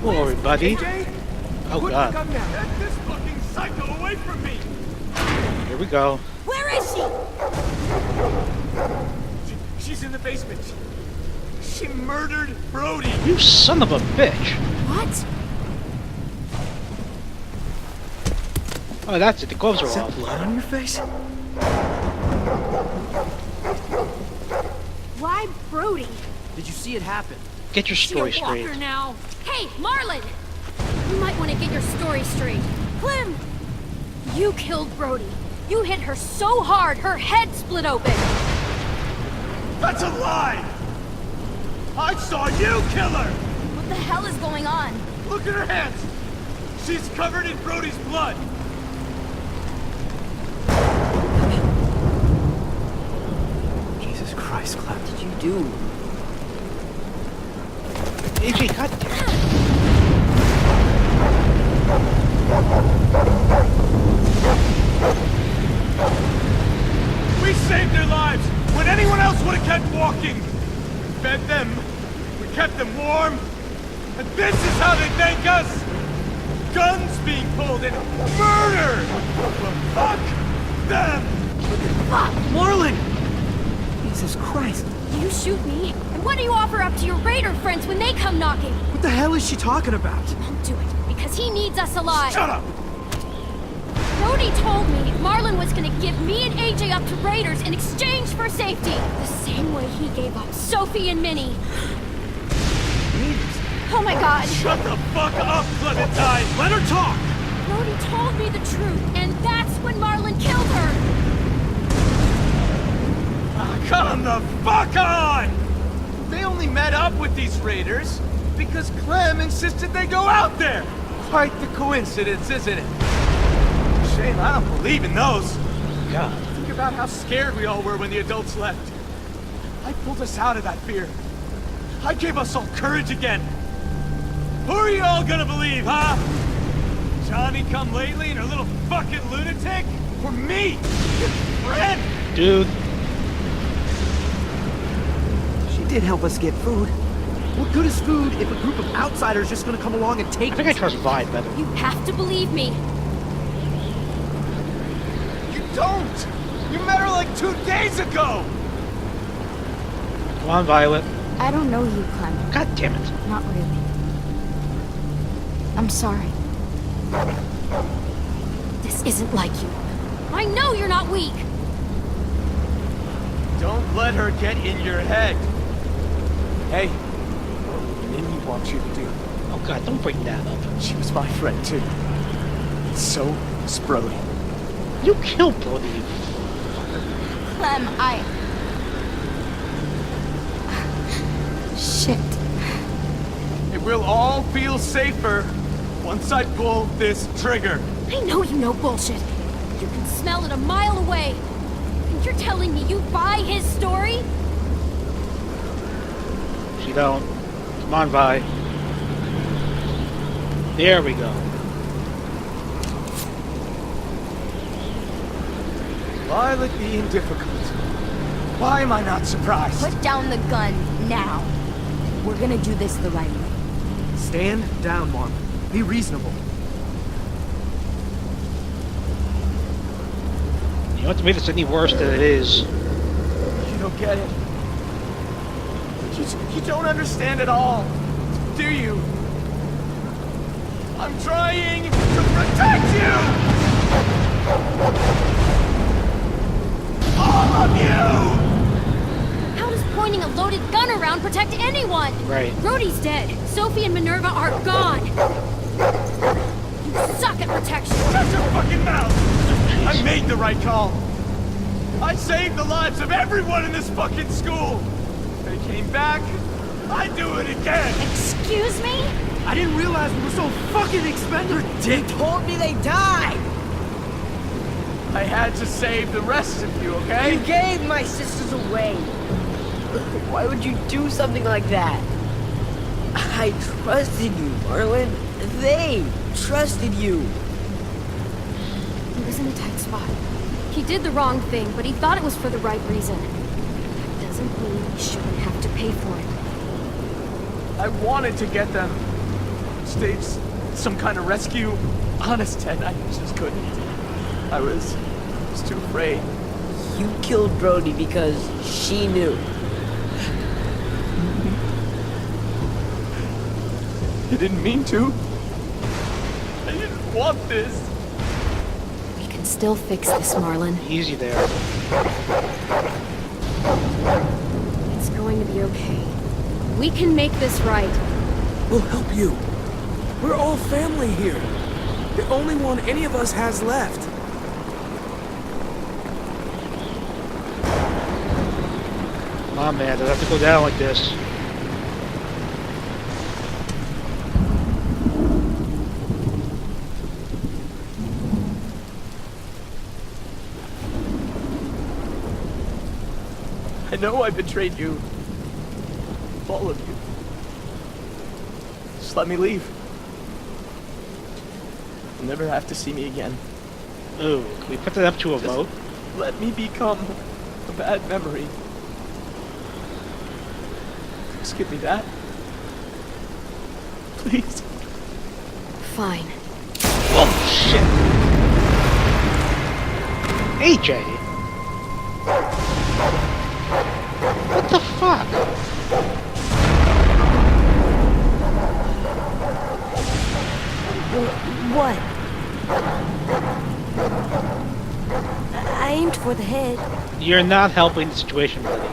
Hello, everybody. AJ? Oh, Put God. the gun down. Get this fucking psycho away from me! Here we go. Where is she? She's in the basement. She murdered Brody. You son of a bitch. What? Oh, that's it. The gloves are Is that off. blood on your face? Why Brody? Did you see it happen? Get your story She's a walker straight. now. Hey, Marlon! You might want to get your story straight. Clem! You killed Brody. You hit her so hard, her head split open. That's a lie! I saw you kill her! What the hell is going on? Look at her hands! She's covered in Brody's blood! Jesus Christ, Clem. What did you do? AJ, goddamn. We saved their lives when anyone else would have kept walking! We fed them, we kept them warm, and this is how they thank us! Guns being pulled and murder! Fuck them! Fuck! Marlon! Jesus Christ. You shoot me, and what do you offer up to your raider friends when they come knocking? What the hell is she talking about? Don't do it, because he needs us alive. Shut up! Brody told me Marlon was gonna give me and AJ up to raiders in exchange for safety. The same way he gave up Sophie and Minnie. Oh my God. Shut the fuck up, Clementine! Let her talk! Brody told me the truth, and that's when Marlon killed her. Come the fuck on! They only met up with these raiders because Clem insisted they go out there. Quite the coincidence, isn't it? Shame I don't believe in those. God. Think about how scared we all were when the adults left. I pulled us out of that fear. I gave us all courage again. Who are you all gonna believe, huh? Johnny come lately and her little fucking lunatic? Or me? Your friend? Dude. She did help us get food. What good is food if a group of outsiders just gonna come along and take I think I trust Vi better. You have to believe me. You don't! You met her like 2 days ago! Come on, Violet. I don't know you, Clem. God damn it. Not really. I'm sorry. This isn't like you. I know you're not weak. Don't let her get in your head. Hey, Minnie wants you to do. Oh, God, don't bring that up. She was my friend, too. So was Brody. You killed Brody. Clem, Shit. It will all feel safer once I pull this trigger. I know you know bullshit. You can smell it a mile away. And you're telling me you buy his story? She don't. Come on, Vi. There we go. Violet being difficult. Why am I not surprised? Put down the gun now. We're gonna do this the right way. Stand down, Marlon. Be reasonable. You don't have to make this any worse than it is. You don't get it. You don't understand at all, do you? I'm trying to protect you! All of you! How does pointing a loaded gun around protect anyone? Right. Brody's dead. Sophie and Minerva are gone. You suck at protection. Shut your fucking mouth! I made the right call. I saved the lives of everyone in this fucking school. They came back. I'd do it again. Excuse me? I didn't realize we were so fucking expendable. They told me they died. I had to save the rest of you, okay? You gave my sisters away. Why would you do something like that? I trusted you, Marlon. They trusted you. He was in a tight spot. He did the wrong thing, but he thought it was for the right reason. That doesn't mean he shouldn't have to pay for it. I wanted to get them. staged some kind of rescue. Honest, Ted, I just couldn't. I was too afraid. You killed Brody because she knew. I didn't mean to. I didn't want this. We can still fix this, Marlon. Easy there. It's going to be okay. We can make this right. We'll help you. We're all family here. The only one any of us has left. Come on, man. Doesn't have to go down like this. I know I betrayed you. All of you. Just let me leave. You'll never have to see me again. Ooh, can we put that up to a vote? Let me become a bad memory. Just give me that. Please. Fine. Oh, shit. AJ! What the fuck? What? I aimed for the head. You're not helping the situation, buddy.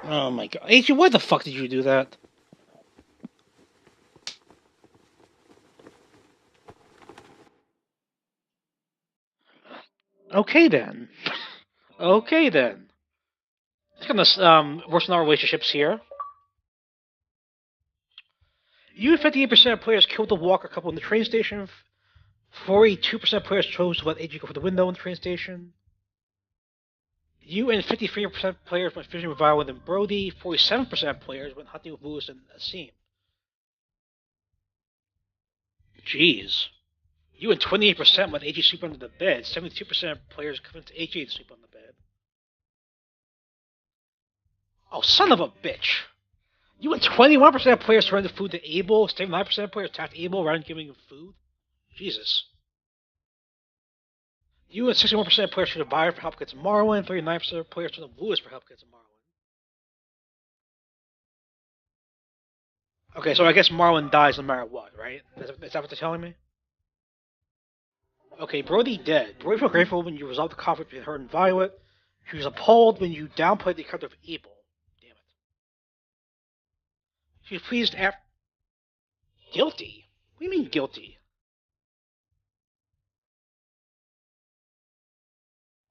Oh my god. AJ, why the fuck did you do that? Okay then. Okay then. It's gonna worsen our relationships here. You and 58% of players killed the Walker couple in the train station. 42% of players chose to let AJ go for the window in the train station. You and 53% of players went fishing with Violet and Brody. 47% of players went hunting with Lewis and Asim. Jeez. You and 28% let AJ sleep under the bed. 72% of players convinced AJ to sleep on the bed. Oh, son of a bitch! You and 21% of players surrendered food to Abel. 79% of players attacked Abel rather than giving him food. Jesus. You and 61% of players turned to Buyer for help against Marlin. 39% of players turned to Lewis for help against Marlin. Okay, so I guess Marlin dies no matter what, right? Is that what they're telling me? Okay, Brody dead. Brody felt grateful when you resolved the conflict between her and Violet. She was appalled when you downplayed the character of Abel. Damn it. She was pleased after... Guilty? What do you mean guilty?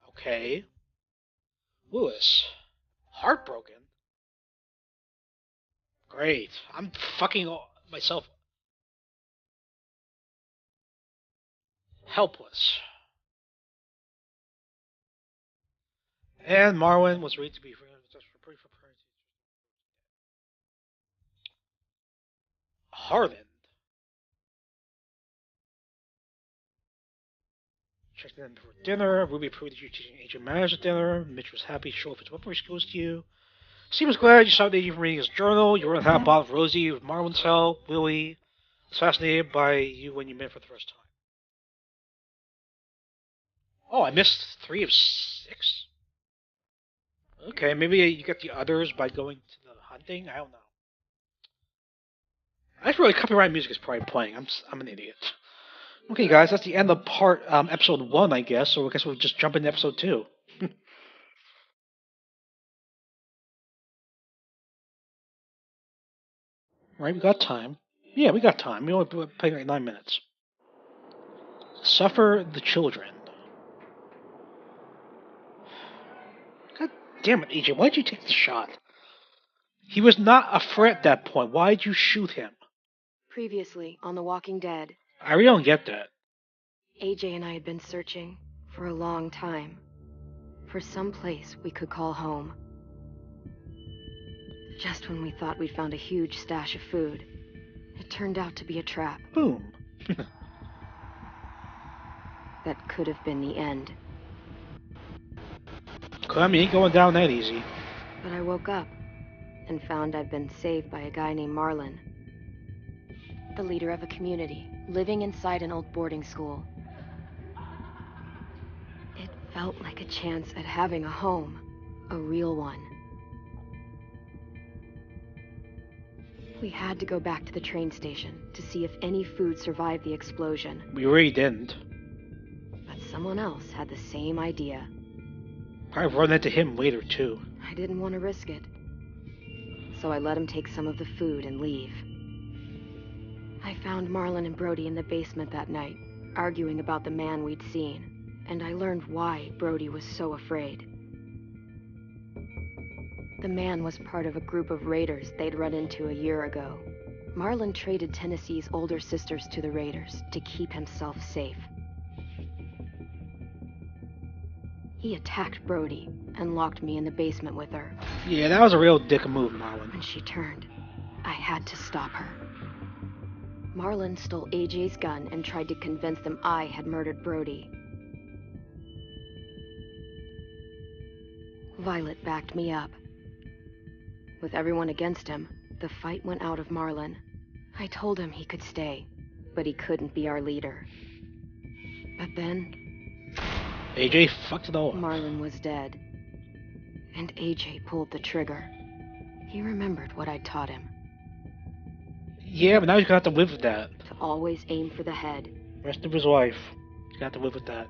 Okay. Lewis. Heartbroken? Great. I'm fucking myself. Helpless. And Marwin was ready to be free. Hardened. Checked in for dinner. Ruby approved that you teaching agent manners at dinner. Mitch was happy to show off his weaponry skills to you. Steve was glad you saw that you from reading his journal. You wrote how Bob Rosie with Marwin's help. Willie was fascinated by you when you met for the first time. Oh, I missed 3 of 6? Okay, maybe you get the others by going to the hunting? I don't know. That's really copyright music is probably playing. I'm an idiot. Okay, guys, that's the end of episode 1, I guess. So I guess we'll just jump into episode 2. Right, we got time. Yeah, we got time. We only playing like 9 minutes. Suffer the children. God damn it, AJ, why'd you take the shot? He was not a threat at that point. Why'd you shoot him? Previously, on The Walking Dead, I really don't get that. AJ and I had been searching for a long time for some place we could call home. Just when we thought we'd found a huge stash of food, it turned out to be a trap. Boom. That could have been the end. Clem, you ain't going down that easy. But I woke up and found I'd been saved by a guy named Marlin. the leader of a community, living inside an old boarding school. It felt like a chance at having a home, a real one. We had to go back to the train station to see if any food survived the explosion. We really didn't. But someone else had the same idea. Probably run into him later, too. I didn't want to risk it. So I let him take some of the food and leave. I found Marlon and Brody in the basement that night, arguing about the man we'd seen, and I learned why Brody was so afraid. The man was part of a group of raiders they'd run into a year ago. Marlon traded Tennessee's older sisters to the raiders to keep himself safe. He attacked Brody and locked me in the basement with her. Yeah, that was a real dick move, Marlon. When she turned, I had to stop her. Marlon stole AJ's gun and tried to convince them I had murdered Brody. Violet backed me up. With everyone against him, the fight went out of Marlon. I told him he could stay, but he couldn't be our leader. But then, AJ fucked it all up. Marlon was dead. And AJ pulled the trigger. He remembered what I'd taught him. Yeah, but now he's gonna have to live with that. To always aim for the head. Rest of his life. He's gonna have to live with that.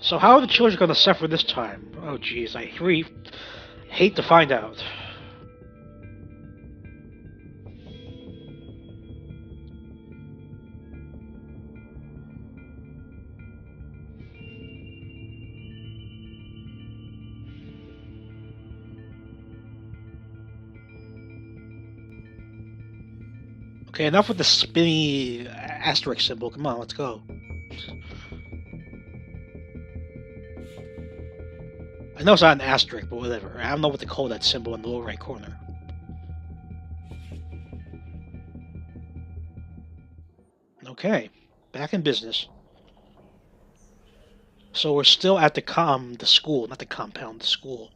So how are the children gonna suffer this time? Oh jeez, I really hate to find out. Okay, enough with the spinny asterisk symbol. Come on, let's go. I know it's not an asterisk, but whatever. I don't know what to call that symbol in the lower right corner. Okay, back in business. So we're still at the school, not the compound, the school.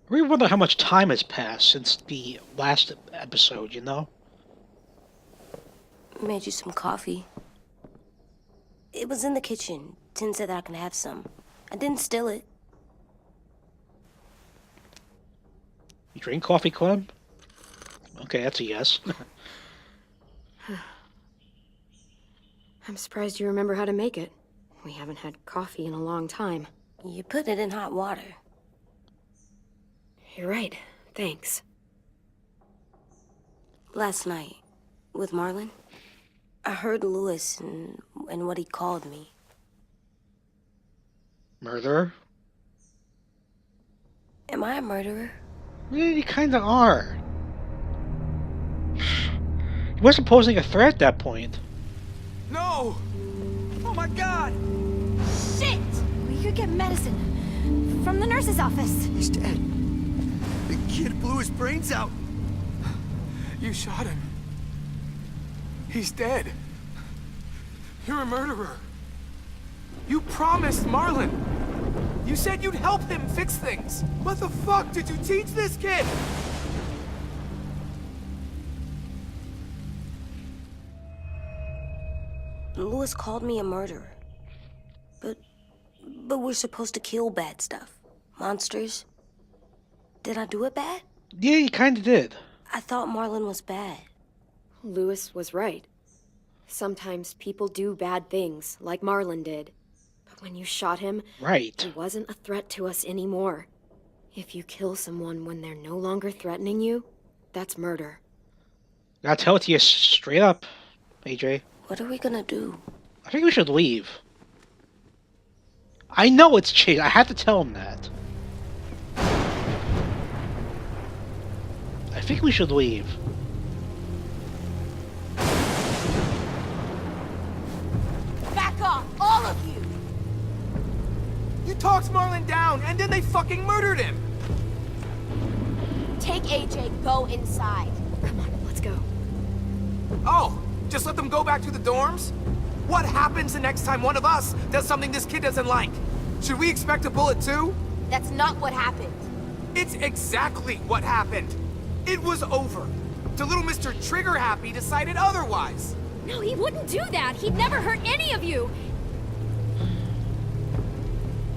I really wonder how much time has passed since the last episode, you know? Made you some coffee. It was in the kitchen. Tin said that I can have some. I didn't steal it. You drink coffee, Clem? Okay, that's a yes. I'm surprised you remember how to make it. We haven't had coffee in a long time. You put it in hot water. You're right. Thanks. Last night, with Marlon, I heard Lewis and what he called me. Murderer? Am I a murderer? Yeah, you kinda are. He wasn't posing a threat at that point. No! Oh my god! Shit! We could get medicine from the nurse's office. He's dead. The kid blew his brains out. You shot him. He's dead. You're a murderer. You promised Marlon. You said you'd help him fix things. What the fuck did you teach this kid? Lewis called me a murderer. But we're supposed to kill bad stuff. Monsters. Did I do it bad? Yeah, you kinda did. I thought Marlon was bad. Lewis was right. Sometimes people do bad things, like Marlon did. But when you shot him, Right. he wasn't a threat to us anymore. If you kill someone when they're no longer threatening you, that's murder. Gotta tell it to you straight up, AJ. What are we gonna do? I think we should leave. I know it's Chase. I had to tell him that. I think we should leave. Back off, all of you! You talked Marlon down, and then they fucking murdered him! Take AJ, go inside. Come on, let's go. Oh, just let them go back to the dorms? What happens the next time one of us does something this kid doesn't like? Should we expect a bullet too? That's not what happened. It's exactly what happened. It was over. The little Mr. Trigger Happy decided otherwise. No, he wouldn't do that. He'd never hurt any of you.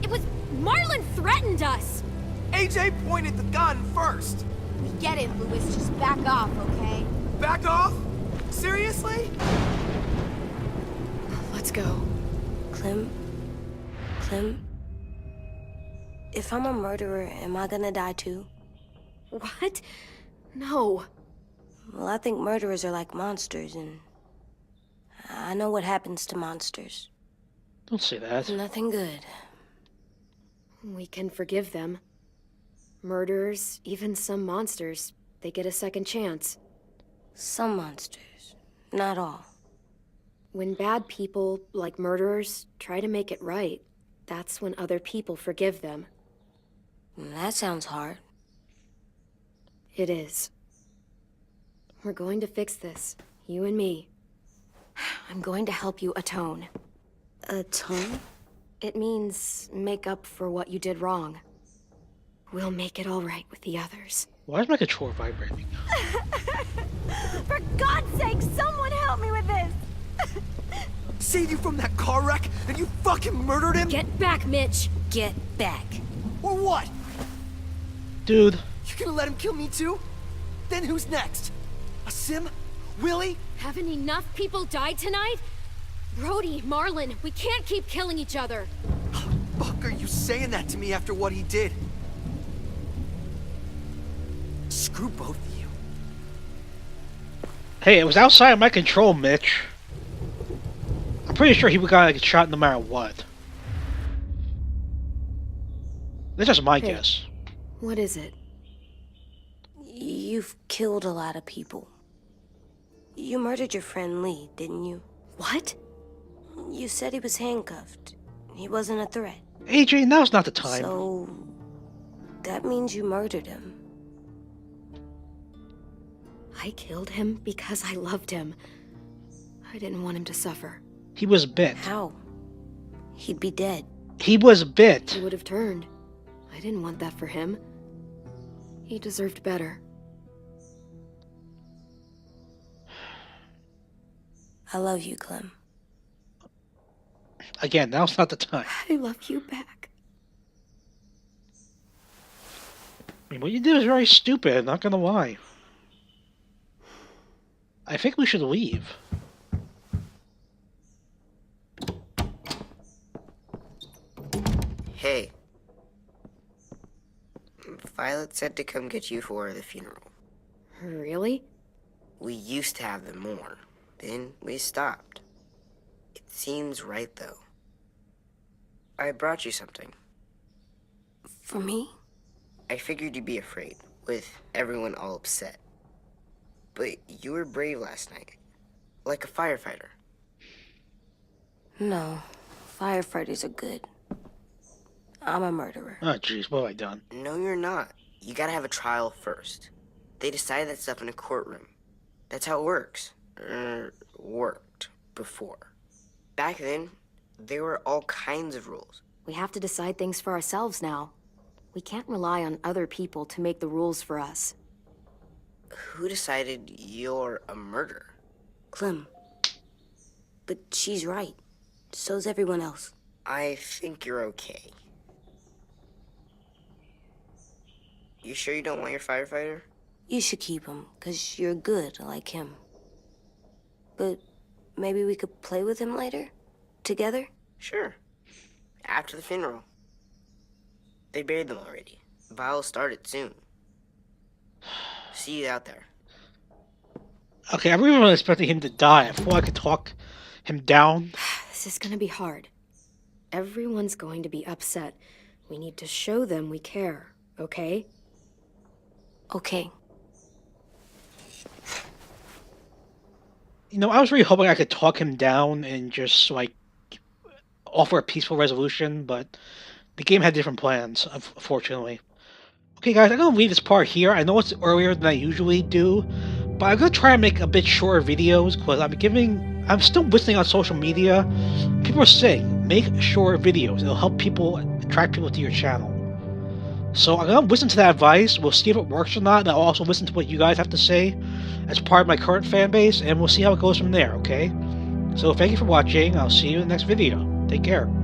It was... Marlon threatened us. AJ pointed the gun first. We get it, Louis. Just back off, okay? Back off? Seriously? Let's go. Clem? If I'm a murderer, am I gonna die too? What? No. Well, I think murderers are like monsters, and I know what happens to monsters. Don't say that. Nothing good. We can forgive them. Murderers, even some monsters, they get a second chance. Some monsters, not all. When bad people, like murderers, try to make it right, that's when other people forgive them. That sounds hard. It is. We're going to fix this, you and me. I'm going to help you atone. Atone? It means make up for what you did wrong. We'll make it all right with the others. Why is my controller vibrating? For God's sake, someone help me with this! Saved you from that car wreck, and you fucking murdered him? Get back, Mitch! Get back. Or what? Dude. You gonna let him kill me too? Then who's next? A Sim? Willie? Haven't enough people died tonight? Brody, Marlon, we can't keep killing each other. Fuck are you saying that to me after what he did? Screw both of you. Hey, it was outside of my control, Mitch. I'm pretty sure he would get shot no matter what. That's just my guess. What is it? You've killed a lot of people. You murdered your friend Lee, didn't you? What? You said he was handcuffed. He wasn't a threat. AJ, now's not the time. So... that means you murdered him. I killed him because I loved him. I didn't want him to suffer. He was bit. How? He'd be dead. He was bit. He would have turned. I didn't want that for him. He deserved better. I love you, Clem. Again, now's not the time. I love you back. I mean, what you did was very stupid, not gonna lie. I think we should leave. Hey. Violet said to come get you for the funeral. Really? We used to have them more. Then we stopped. It seems right, though. I brought you something. For me? I figured you'd be afraid, with everyone all upset. But you were brave last night. Like a firefighter. No. Firefighters are good. I'm a murderer. Oh, jeez, what have I done? No, you're not. You gotta have a trial first. They decide that stuff in a courtroom. That's how it works. Worked before. Back then, there were all kinds of rules. We have to decide things for ourselves now. We can't rely on other people to make the rules for us. Who decided you're a murderer? Clem. But she's right. So's everyone else. I think you're okay. You sure you don't want your firefighter? You should keep him, 'cause you're good like him. But maybe we could play with him later? Together? Sure. After the funeral. They buried them already. Vile'll start it soon. See you out there. Okay, I really wasn't expecting him to die. I thought I could talk him down. This is gonna be hard. Everyone's going to be upset. We need to show them we care, okay? Okay. You know, I was really hoping I could talk him down and just, like, offer a peaceful resolution, but The game had different plans, unfortunately. Okay, guys, I'm gonna leave this part here. I know it's earlier than I usually do, but I'm gonna try and make a bit shorter videos because I'm still listening on social media. People are saying make shorter videos. It'll help people attract people to your channel. So I'm gonna listen to that advice. We'll see if it works or not. And I'll also listen to what you guys have to say as part of my current fan base, and we'll see how it goes from there. Okay. So thank you for watching. I'll see you in the next video. Take care.